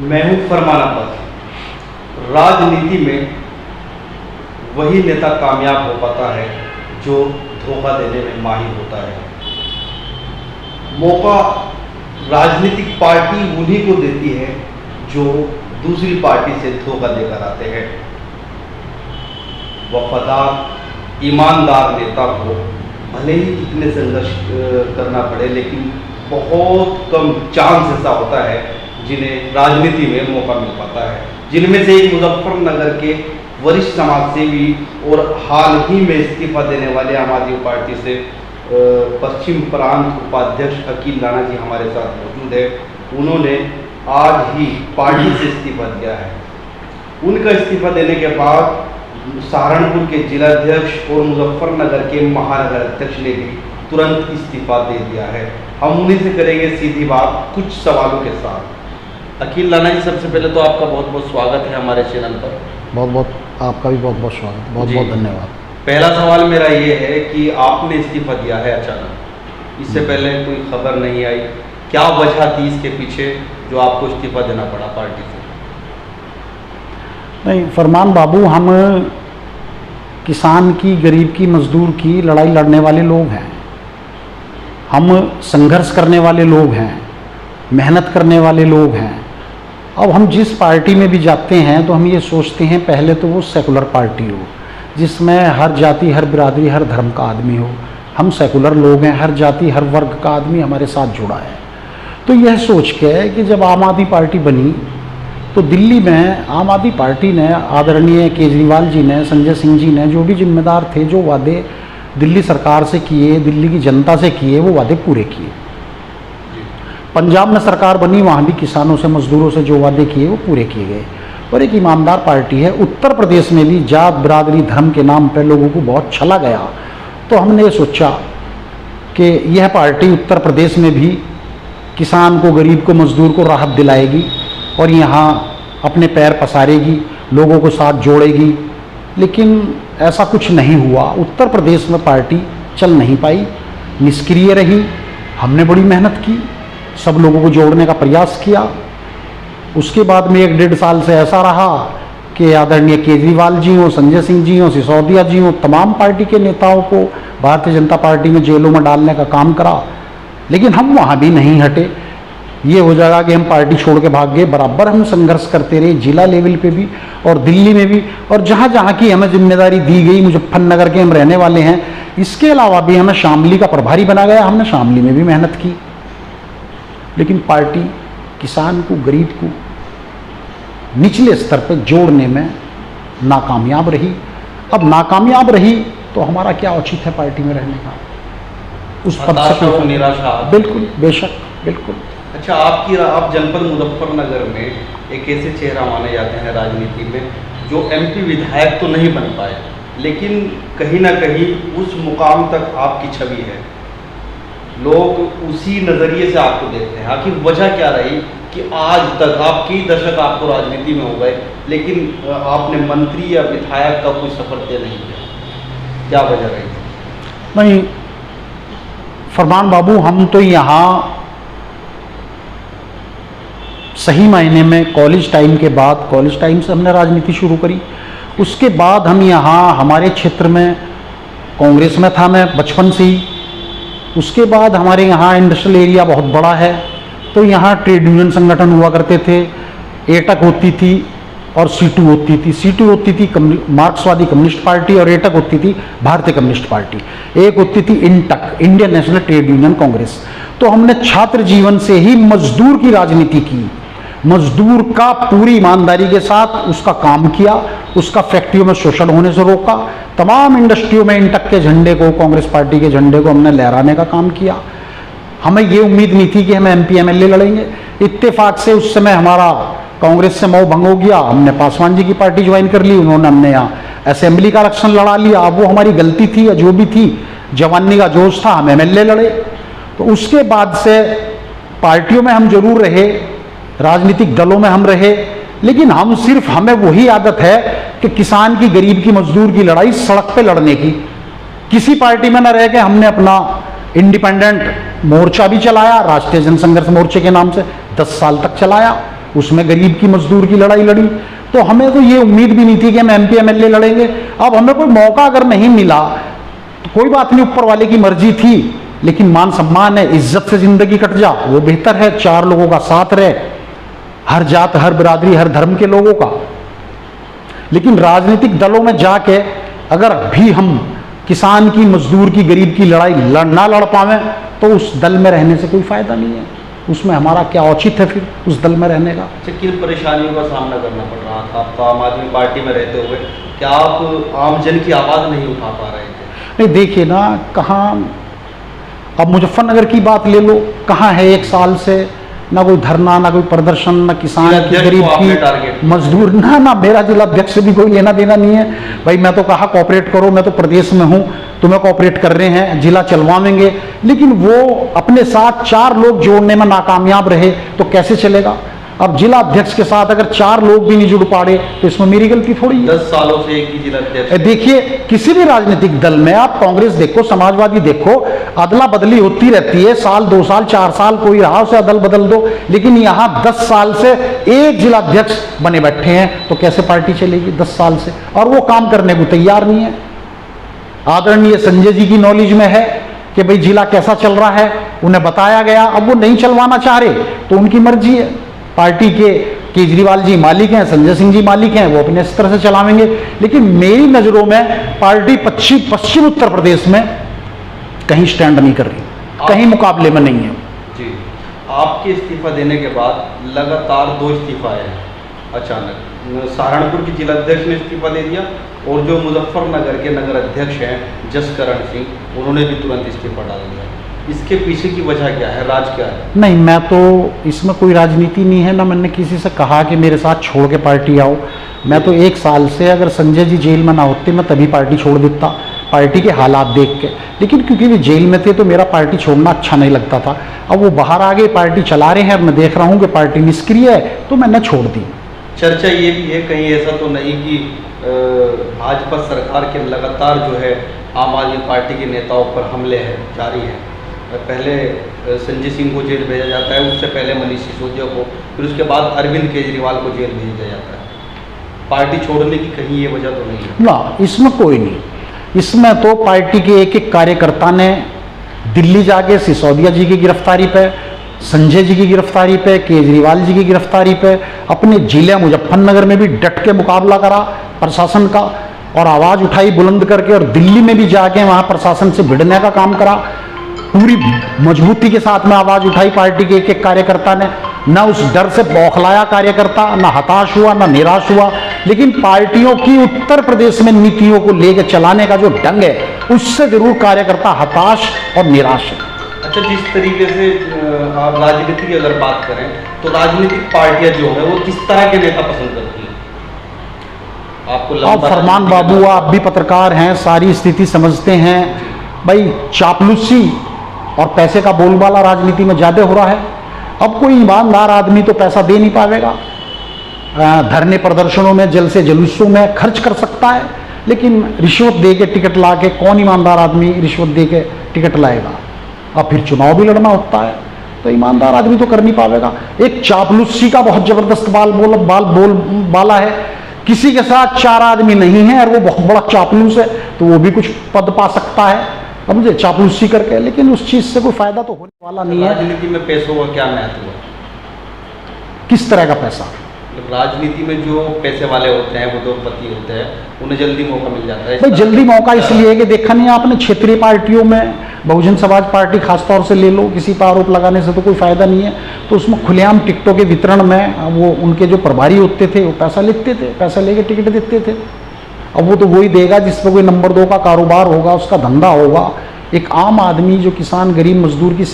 मैं हूं फरमाना पथ। राजनीति में वही नेता कामयाब हो पाता है जो धोखा देने में माहिर होता है। मौका राजनीतिक पार्टी उन्हीं को देती है जो दूसरी पार्टी से धोखा देकर आते हैं। वफादार ईमानदार नेता को भले ही कितने संघर्ष करना पड़े, लेकिन बहुत कम चांस ऐसा होता है जिन्हें राजनीति में मौका मिल पाता है। जिनमें से एक मुजफ्फरनगर के वरिष्ठ समाज सेवी और हाल ही में इस्तीफा देने वाले आम आदमी पार्टी से पश्चिम प्रांत उपाध्यक्ष अकील राणा जी हमारे साथ मौजूद है। उन्होंने आज ही पार्टी से इस्तीफा दिया है। उनका इस्तीफा देने के बाद सहारनपुर के जिलाध्यक्ष और मुजफ्फरनगर के महानगर अध्यक्ष ने भी तुरंत इस्तीफा दे दिया है। हम उन्हीं से करेंगे सीधी बात कुछ सवालों के साथ। अकील राणा जी, सबसे पहले तो आपका बहुत बहुत स्वागत है हमारे चैनल पर। बहुत बहुत आपका भी बहुत बहुत स्वागत, बहुत बहुत धन्यवाद। पहला सवाल मेरा ये है कि आपने इस्तीफा दिया है अचानक, इससे पहले कोई खबर नहीं आई, क्या वजह थी इसके पीछे जो आपको इस्तीफा देना पड़ा पार्टी से? नहीं फरमान बाबू, हम किसान की, गरीब की, मजदूर की लड़ाई लड़ने वाले लोग हैं। हम संघर्ष करने वाले लोग हैं, मेहनत करने वाले लोग हैं। अब हम जिस पार्टी में भी जाते हैं तो हम ये सोचते हैं पहले तो वो सेकुलर पार्टी हो, जिसमें हर जाति, हर बिरादरी, हर धर्म का आदमी हो। हम सेकुलर लोग हैं, हर जाति, हर वर्ग का आदमी हमारे साथ जुड़ा है। तो यह सोच के कि जब आम आदमी पार्टी बनी तो दिल्ली में आम आदमी पार्टी ने, आदरणीय केजरीवाल जी ने, संजय सिंह जी ने, जो भी जिम्मेदार थे, जो वादे दिल्ली सरकार से किए, दिल्ली की जनता से किए, वो वादे पूरे किए। पंजाब में सरकार बनी, वहाँ भी किसानों से, मजदूरों से जो वादे किए वो पूरे किए गए और एक ईमानदार पार्टी है। उत्तर प्रदेश में भी जात, बिरादरी, धर्म के नाम पर लोगों को बहुत छला गया। तो हमने ये सोचा कि यह पार्टी उत्तर प्रदेश में भी किसान को, गरीब को, मजदूर को राहत दिलाएगी और यहाँ अपने पैर पसारेगी, लोगों को साथ जोड़ेगी। लेकिन ऐसा कुछ नहीं हुआ। उत्तर प्रदेश में पार्टी चल नहीं पाई, निष्क्रिय रही। हमने बड़ी मेहनत की, सब लोगों को जोड़ने का प्रयास किया। उसके बाद में 1-1.5 साल से ऐसा रहा कि आदरणीय केजरीवाल जी हों, संजय सिंह जी हों, सिसोदिया जी हों, तमाम पार्टी के नेताओं को भारतीय जनता पार्टी में जेलों में डालने का काम करा, लेकिन हम वहाँ भी नहीं हटे। ये हो जाएगा कि हम पार्टी छोड़ के भाग गए। बराबर हम संघर्ष करते रहे, जिला लेवल पे भी और दिल्ली में भी, और जहाँ जहाँ की हमें जिम्मेदारी दी गई। मुजफ्फरनगर के हम रहने वाले हैं। इसके अलावा भी हमें शामली का प्रभारी बना गया, हमने शामली में भी मेहनत की। लेकिन पार्टी किसान को, गरीब को निचले स्तर पर जोड़ने में नाकामयाब रही। अब नाकामयाब रही तो हमारा क्या औचित्य है पार्टी में रहने का? उस पद से निराशा। बिल्कुल, बेशक, बिल्कुल। अच्छा, आप जनपद मुजफ्फरनगर में एक ऐसे चेहरा माने जाते हैं राजनीति में जो एमपी विधायक तो नहीं बन पाए, लेकिन कहीं ना कहीं उस मुकाम तक आपकी छवि है। लोग उसी नज़रिए से आपको देखते हैं। आखिर वजह क्या रही कि आज तक आप कई दशक आपको राजनीति में हो गए, लेकिन आपने मंत्री या विधायक का कोई सफर तय नहीं किया? क्या वजह रही? नहीं फरमान बाबू, हम तो यहाँ सही मायने में कॉलेज टाइम के बाद, कॉलेज टाइम से हमने राजनीति शुरू करी। उसके बाद हम यहाँ हमारे क्षेत्र में कांग्रेस में था मैं बचपन से ही। उसके बाद हमारे यहाँ इंडस्ट्रियल एरिया बहुत बड़ा है, तो यहाँ ट्रेड यूनियन संगठन हुआ करते थे। एटक होती थी और सीटू होती थी। सीटू होती थी मार्क्सवादी कम्युनिस्ट पार्टी और एटक होती थी भारतीय कम्युनिस्ट पार्टी। एक होती थी INTUC, Indian national trade union Congress. तो हमने छात्र जीवन से ही मजदूर की राजनीति की, मजदूर का पूरी ईमानदारी के साथ उसका काम किया, उसका फैक्ट्रियों में शोषण होने से रोका। तमाम इंडस्ट्रियों में इंटक के झंडे को, कांग्रेस पार्टी के झंडे को हमने लहराने का काम किया। हमें ये उम्मीद नहीं थी कि हम एमपी एमएलए लड़ेंगे। इत्तेफाक से उस समय हमारा कांग्रेस से मोह भंग हो गया। हमने पासवान जी की पार्टी ज्वाइन कर ली, उन्होंने हमने यहाँ असेंबली का इलेक्शन लड़ा लिया। अब वो हमारी गलती थी या जो भी थी, जवानी का जोश था, हम एमएलए लड़े। तो उसके बाद से पार्टियों में हम जरूर रहे, राजनीतिक दलों में हम रहे, लेकिन हमें वही आदत है कि किसान की, गरीब की, मजदूर की लड़ाई सड़क पे लड़ने की। किसी पार्टी में न रह के हमने अपना इंडिपेंडेंट मोर्चा भी चलाया, राष्ट्रीय जनसंघर्ष मोर्चे के नाम से 10 साल तक चलाया। उसमें गरीब की मजदूर की लड़ाई लड़ी। तो हमें तो ये उम्मीद भी नहीं थी कि हम MP MLA लड़ेंगे। अब हमें कोई मौका अगर नहीं मिला तो कोई बात नहीं, ऊपर वाले की मर्जी थी, लेकिन मान सम्मान है, इज्जत से जिंदगी कट जा वो बेहतर है। 4 लोगों का साथ रहे, हर जात, हर बिरादरी, हर धर्म के लोगों का। लेकिन राजनीतिक दलों में जाके अगर भी हम किसान की, मजदूर की, गरीब की लड़ाई ना लड़ पावे तो उस दल में रहने से कोई फायदा नहीं है। उसमें हमारा क्या औचित्य है फिर उस दल में रहने का। अच्छा, किन परेशानियों का सामना करना पड़ रहा था आपको आम आदमी पार्टी में रहते हुए? क्या आप आम जन की आवाज़ नहीं उठा पा रहे थे? नहीं, देखिए ना, कहाँ अब मुजफ्फरनगर की बात ले लो, कहाँ है 1 साल से ना कोई धरना, ना कोई प्रदर्शन, ना किसान की, गरीब की, मजदूर, ना मेरा जिला अध्यक्ष से भी कोई लेना देना नहीं है भाई। मैं तो कहा कॉपरेट करो, मैं तो प्रदेश में हूँ, तुम्हें कॉपरेट कर रहे हैं, जिला चलवाएंगे। लेकिन वो अपने साथ 4 लोग जोड़ने में नाकामयाब रहे तो कैसे चलेगा? अब जिला अध्यक्ष के साथ अगर 4 लोग भी नहीं जुड़ पाड़े तो इसमें मेरी गलती थोड़ी है। 10 सालों से एक ही जिला अध्यक्ष। देखिए, किसी भी राजनीतिक दल में आप कांग्रेस देखो, समाजवादी देखो, अदला बदली होती रहती है, साल 2 साल 4 साल कोई रहा उसे अदल बदल दो। लेकिन यहां 10 साल से एक जिला अध्यक्ष बने बैठे हैं तो कैसे पार्टी चलेगी 10 साल से? और वो काम करने को तैयार नहीं है। आदरणीय संजय जी की नॉलेज में है कि भाई जिला कैसा चल रहा है, उन्हें बताया गया, अब वो नहीं चलवाना चाह रहे तो उनकी मर्जी है। पार्टी के केजरीवाल जी मालिक हैं, संजय सिंह जी मालिक हैं, वो अपने इस तरह से चलावेंगे। लेकिन मेरी नज़रों में पार्टी पश्चिम उत्तर प्रदेश में कहीं स्टैंड नहीं कर रही, कहीं मुकाबले में नहीं है। जी, आपके इस्तीफा देने के बाद लगातार 2 इस्तीफा आए हैं अचानक। सहारनपुर के जिला अध्यक्ष ने इस्तीफा दे दिया और जो मुजफ्फरनगर के नगर अध्यक्ष हैं जसकरण सिंह, उन्होंने भी तुरंत इस्तीफा डाल दिया। इसके पीछे की वजह क्या है, राज क्या है? नहीं, मैं तो इसमें कोई राजनीति नहीं है ना, मैंने किसी से कहा कि मेरे साथ छोड़ के पार्टी आओ। मैं तो 1 साल से, अगर संजय जी जेल में ना होते मैं तभी पार्टी छोड़ देता, पार्टी के हालात देख के। लेकिन क्योंकि वे जेल में थे तो मेरा पार्टी छोड़ना अच्छा नहीं लगता था। अब वो बाहर आ गए, पार्टी चला रहे हैं, मैं देख रहा हूँ कि पार्टी निष्क्रिय है तो मैंने छोड़ दी। चर्चा ये भी है, कहीं ऐसा तो नहीं कि भाजपा सरकार के लगातार जो है आम आदमी पार्टी के नेताओं पर हमले हैं जारी हैं? पहले संजय सिंह को जेल भेजा जाता है, उससे पहले मनीष सिसोदिया को, फिर उसके बाद अरविंद केजरीवाल को जेल भेजा जाता है। पार्टी छोड़ने की कहीं ये वजह तो नहीं है ना? इसमें कोई नहीं। इसमें तो पार्टी के एक कार्यकर्ता ने दिल्ली जाके सिसोदिया जी की गिरफ्तारी पे, संजय जी की गिरफ्तारी पे, केजरीवाल जी की गिरफ्तारी पे अपने जिले मुजफ्फरनगर में भी डट के मुकाबला करा प्रशासन का और आवाज़ उठाई बुलंद करके, और दिल्ली में भी जाके वहाँ प्रशासन से भिड़ने का काम करा। पूरी मजबूती के साथ में आवाज़ उठाई पार्टी के एक कार्यकर्ता ने। ना उस डर से बौखलाया कार्यकर्ता, ना हताश हुआ, ना निराश हुआ। लेकिन पार्टियों की उत्तर प्रदेश में नीतियों को लेकर चलाने का जो ढंग है उससे जरूर कार्यकर्ता हताश और निराश है। अच्छा, जिस तरीके से आप राजनीति की अगर बात करें तो राजनीतिक पार्टियां जो है वो किस तरह के नेता पसंद करती हैं? आपको आप फरमान बाबू, आप भी पत्रकार हैं, सारी स्थिति समझते हैं भाई। चापलूसी और पैसे का बोलबाला राजनीति में ज़्यादा हो रहा है। अब कोई ईमानदार आदमी तो पैसा दे नहीं पाएगा, धरने प्रदर्शनों में, जल से जुलूसों में खर्च कर सकता है, लेकिन रिश्वत दे के टिकट ला के कौन ईमानदार आदमी रिश्वत दे के टिकट लाएगा? अब फिर चुनाव भी लड़ना होता है तो ईमानदार आदमी तो कर नहीं पाएगा। एक चापलूसी का बहुत जबरदस्त बाला है, किसी के साथ 4 आदमी नहीं है और वो बहुत बड़ा चापलूस है तो वो भी कुछ पद पा सकता है, समझे, चापलूसी करके। लेकिन उस चीज से कोई फायदा तो होने वाला नहीं है। राजनीति में पैसों का क्या महत्व है? किस तरह का पैसा? राजनीति में जो पैसे वाले होते हैं, उद्योगपति होते हैं, उन्हें जल्दी मौका मिल जाता है। भाई जल्दी मौका इसलिए है कि देखा नहीं आपने क्षेत्रीय पार्टियों में, बहुजन समाज पार्टी खासतौर से ले लो, किसी पर आरोप लगाने से तो कोई फायदा नहीं है। तो उसमें खुलेआम टिकटों के वितरण में वो उनके जो प्रभारी होते थे वो पैसा लेते थे, पैसा लेके टिकट देते थे। अब वो तो वही देगा जिस पर कोई नंबर 2 का कारोबार होगा, उसका धंधा होगा। एक आम आदमी जो किसान, गरीब, मजदूर की